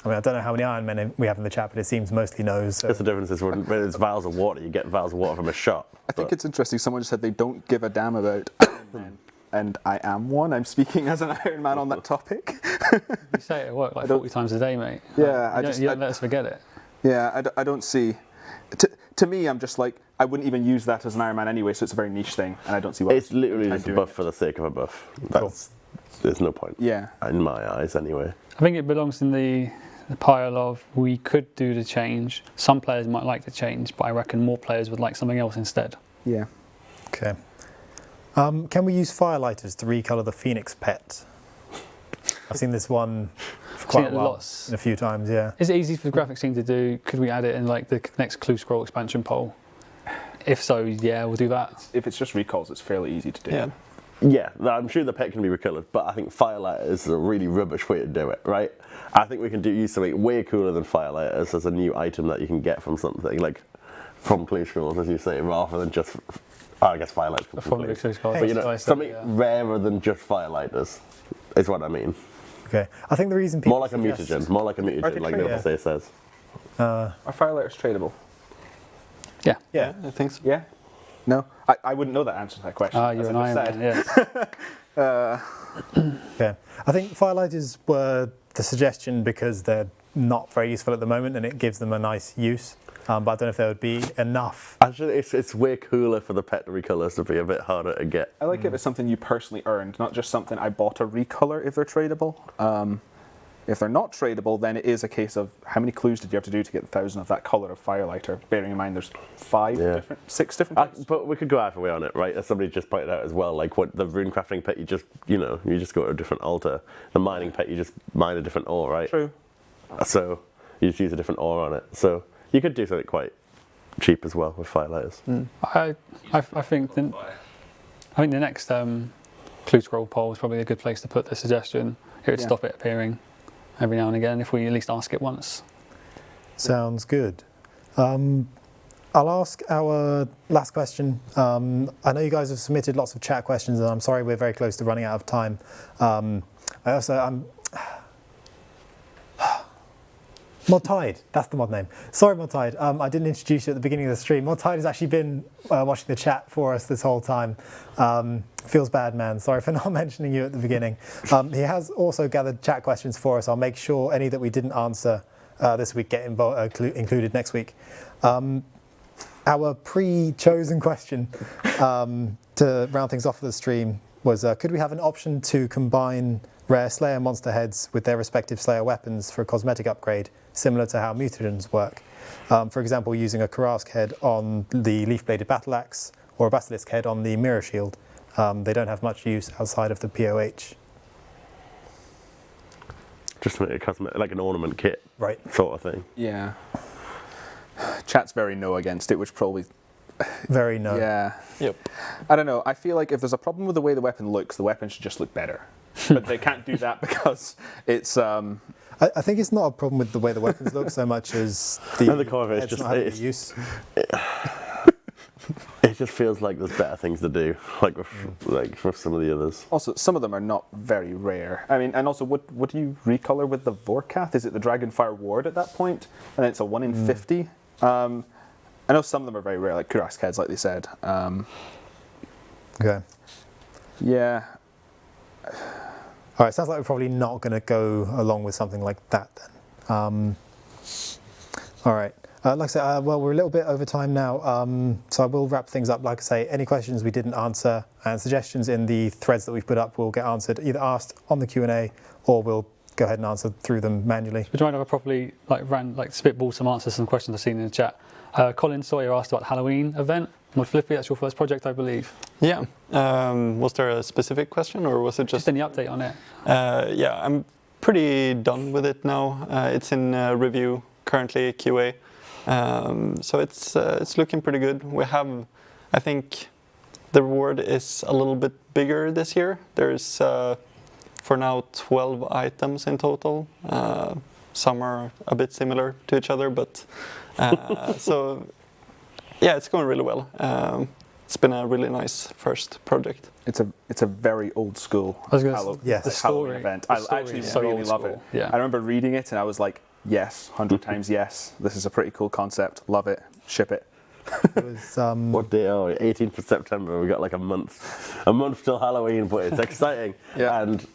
Speaker 1: I don't know how many Iron Men we have in the chat, but it seems mostly no's. So.
Speaker 3: Just the difference is when it's vials of water, you get vials of water from a shop.
Speaker 5: I think it's interesting. Someone just said they don't give a damn about Iron Man. And I am one. I'm speaking as an Iron Man on that topic.
Speaker 2: You say it at work like 40 times a day, mate.
Speaker 5: Yeah,
Speaker 2: you don't let us forget it.
Speaker 5: Yeah, I don't see... To me, I'm just like, I wouldn't even use that as an Iron Man anyway, so it's a very niche thing, and I don't see why.
Speaker 3: It's literally just a buff for the sake of a buff. There's no point.
Speaker 5: Yeah.
Speaker 3: In my eyes, anyway.
Speaker 2: I think it belongs in the pile of we could do the change. Some players might like the change, but I reckon more players would like something else instead.
Speaker 5: Yeah.
Speaker 1: Okay. Can we use firelighters to recolor the Phoenix pet? I've seen this one for quite a while, a few times, yeah.
Speaker 2: Is it easy for the graphics team to do? Could we add it in like the next Clue Scroll expansion poll? If so, yeah, we'll do that.
Speaker 5: If it's just recalls, it's fairly easy to do.
Speaker 6: Yeah.
Speaker 3: Yeah, I'm sure the pet can be recolored, but I think firelighter is a really rubbish way to do it, right? I think we can use something way cooler than firelighters as a new item that you can get from something, like from Clue Scrolls, as you say, rather than just, I guess firelighters come from Clue Scrolls. But you know, something rarer than just firelighters is what I mean.
Speaker 1: Okay, I think the reason people
Speaker 3: more like a mutagen, like the says.
Speaker 5: Are firelighters tradable?
Speaker 2: Yeah.
Speaker 1: Yeah,
Speaker 6: I think so.
Speaker 5: Yeah. No, I wouldn't know that answer to that question.
Speaker 2: You're an Iron Man, yeah.
Speaker 1: Okay. I think firelighters were the suggestion because they're not very useful at the moment and it gives them a nice use. But I don't know if there would be enough.
Speaker 3: Actually, it's way cooler for the pet recolors to be a bit harder to get.
Speaker 5: I like it as something you personally earned, not just something I bought a recolor if they're tradable. If they're not tradable, then it is a case of how many clues did you have to do to get 1,000 of that colour of firelighter, bearing in mind there's 6 different types.
Speaker 3: But we could go either way on it, right? As somebody just pointed out as well, like what the rune crafting pet, you just go to a different altar. The mining pet, you just mine a different ore, right?
Speaker 5: True.
Speaker 3: So you just use a different ore on it. So you could do something quite cheap as well with firelighters.
Speaker 2: I think the next Clue Scroll poll is probably a good place to put the suggestion. It would stop it appearing every now and again if we at least ask it once.
Speaker 1: Sounds good. I'll ask our last question. I know you guys have submitted lots of chat questions, and I'm sorry we're very close to running out of time. Modtide, that's the mod name. Sorry, Modtide. I didn't introduce you at the beginning of the stream. Modtide has actually been watching the chat for us this whole time. Feels bad, man. Sorry for not mentioning you at the beginning. He has also gathered chat questions for us. I'll make sure any that we didn't answer this week get included next week. Our pre-chosen question to round things off for the stream was, could we have an option to combine rare Slayer monster heads with their respective Slayer weapons for a cosmetic upgrade, similar to how mutagens work? For example, using a Karask head on the leaf-bladed battle axe or a basilisk head on the mirror shield. They don't have much use outside of the POH.
Speaker 3: Just to make a cosmetic, like an ornament kit,
Speaker 1: Right.
Speaker 3: sort of thing.
Speaker 5: Yeah. Chat's very no against it, which probably...
Speaker 1: Very no.
Speaker 5: Yeah.
Speaker 6: Yep.
Speaker 5: I don't know. I feel like if there's a problem with the way the weapon looks, the weapon should just look better. But they can't do that because it's...
Speaker 1: I think it's not a problem with the way the weapons look so much as the
Speaker 3: And the core of it is
Speaker 1: heads
Speaker 3: just-
Speaker 1: not having
Speaker 3: it's-
Speaker 1: use.
Speaker 3: It just feels like there's better things to do, like with some of the others.
Speaker 5: Also, some of them are not very rare. I mean, and also, what do you recolor with the Vorkath? Is it the Dragonfire Ward at that point? And it's a 1 in 50? I know some of them are very rare, like Kurask heads, like they said.
Speaker 1: Okay.
Speaker 5: Yeah.
Speaker 1: All right, sounds like we're probably not going to go along with something like that then. All right. Like I said, well, we're a little bit over time now, so I will wrap things up. Like I say, any questions we didn't answer and suggestions in the threads that we've put up will get answered, either asked on the Q&A or we'll go ahead and answer through them manually.
Speaker 2: We're trying to properly spitball some answers to some questions I've seen in the chat. Colin Sawyer asked about the Halloween event. Mod Flippy, that's your first project, I believe.
Speaker 6: Yeah. Was there a specific question, or was it
Speaker 2: Just any update on it?
Speaker 6: Yeah, I'm pretty done with it now. It's in review currently, QA. So it's looking pretty good. We have, I think, the reward is a little bit bigger this year. There's for now 12 items in total. Some are a bit similar to each other, but so yeah, it's going really well. It's been a really nice first project.
Speaker 5: It's a very old school
Speaker 2: I was gonna
Speaker 5: Halloween,
Speaker 1: yes.
Speaker 2: The story,
Speaker 5: event.
Speaker 2: the
Speaker 5: I
Speaker 2: story
Speaker 5: actually
Speaker 2: is so
Speaker 5: really
Speaker 2: old
Speaker 5: love
Speaker 2: school.
Speaker 5: it.
Speaker 2: Yeah.
Speaker 5: I remember reading it and I was like, yes, 100 times yes. This is a pretty cool concept. Love it. Ship it.
Speaker 1: It was,
Speaker 3: What day are we? 18th of September. We got like a month till Halloween, but it's exciting.
Speaker 5: Yeah.
Speaker 3: And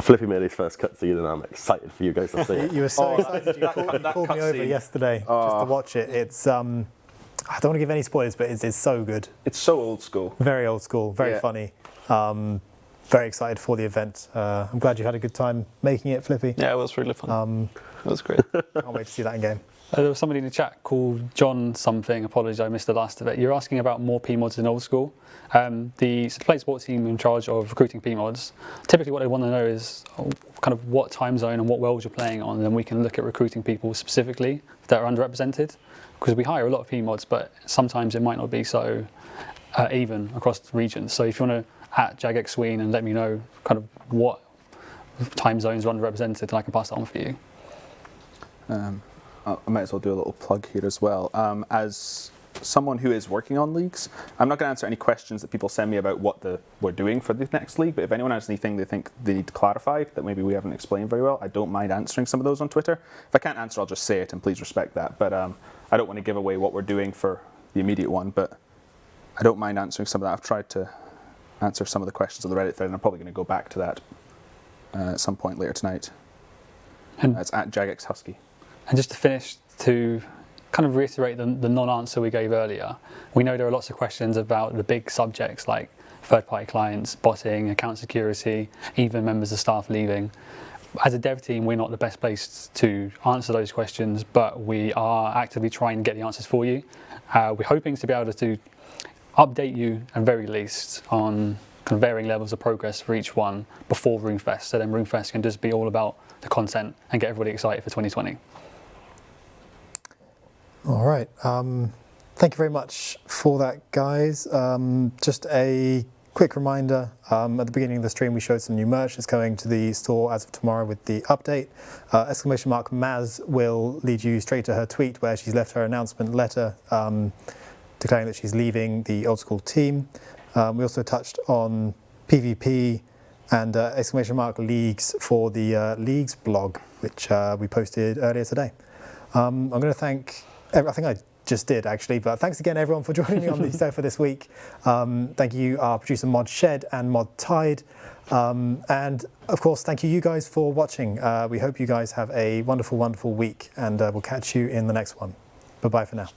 Speaker 3: Flippy made his first cutscene, and I'm excited for you guys to see it.
Speaker 1: you were so excited. You called me over
Speaker 5: cutscene.
Speaker 1: yesterday just to watch it. It's I don't want to give any spoilers, but it's so good.
Speaker 5: It's so old school.
Speaker 1: Very old school, very
Speaker 5: Yeah.
Speaker 1: funny. Very excited for the event. I'm glad you had a good time making it, Flippy.
Speaker 6: Yeah, it was really fun. It was great.
Speaker 1: Can't wait to see that in game.
Speaker 2: There was somebody in the chat called John something. Apologies, I missed the last of it. You're asking about more PMods in Old School. The play sports team in charge of recruiting PMods, typically what they want to know is kind of what time zone and what world you're playing on, and then we can look at recruiting people specifically that are underrepresented. Because we hire a lot of PMods, but sometimes it might not be so even across the regions. So if you want to @JagXween and let me know kind of what time zones are underrepresented, and I can pass that on for you.
Speaker 5: I might as well do a little plug here as well. As someone who is working on leagues, I'm not going to answer any questions that people send me about what we're doing for the next league, but if anyone has anything they think they need clarified that maybe we haven't explained very well, I don't mind answering some of those on Twitter. If I can't answer, I'll just say it, and please respect that. But I don't want to give away what we're doing for the immediate one, but I don't mind answering some of that. I've tried to answer some of the questions on the Reddit thread, and I'm probably going to go back to that at some point later tonight.
Speaker 2: And
Speaker 5: It's @JagXHusky.
Speaker 2: And just to finish, to kind of reiterate the non-answer we gave earlier, we know there are lots of questions about the big subjects like third-party clients, botting, account security, even members of staff leaving. As a dev team, we're not the best place to answer those questions, but we are actively trying to get the answers for you. We're hoping to be able to update you, at very least, on kind of varying levels of progress for each one before RuneFest, so then RuneFest can just be all about the content and get everybody excited for 2020.
Speaker 1: All right. Thank you very much for that, guys. Just a quick reminder, at the beginning of the stream we showed some new merch that's going to the store as of tomorrow with the update. !Maz will lead you straight to her tweet where she's left her announcement letter declaring that she's leaving the Old School team. We also touched on PvP and !Leagues for the Leagues blog, which we posted earlier today. I'm going to thank, I think I just did actually, but thanks again everyone for joining me on the show for this week. Thank you our producer Mod Shed and Mod Tide, and of course thank you guys for watching. We hope you guys have a wonderful week, and we'll catch you in the next one. Bye bye for now.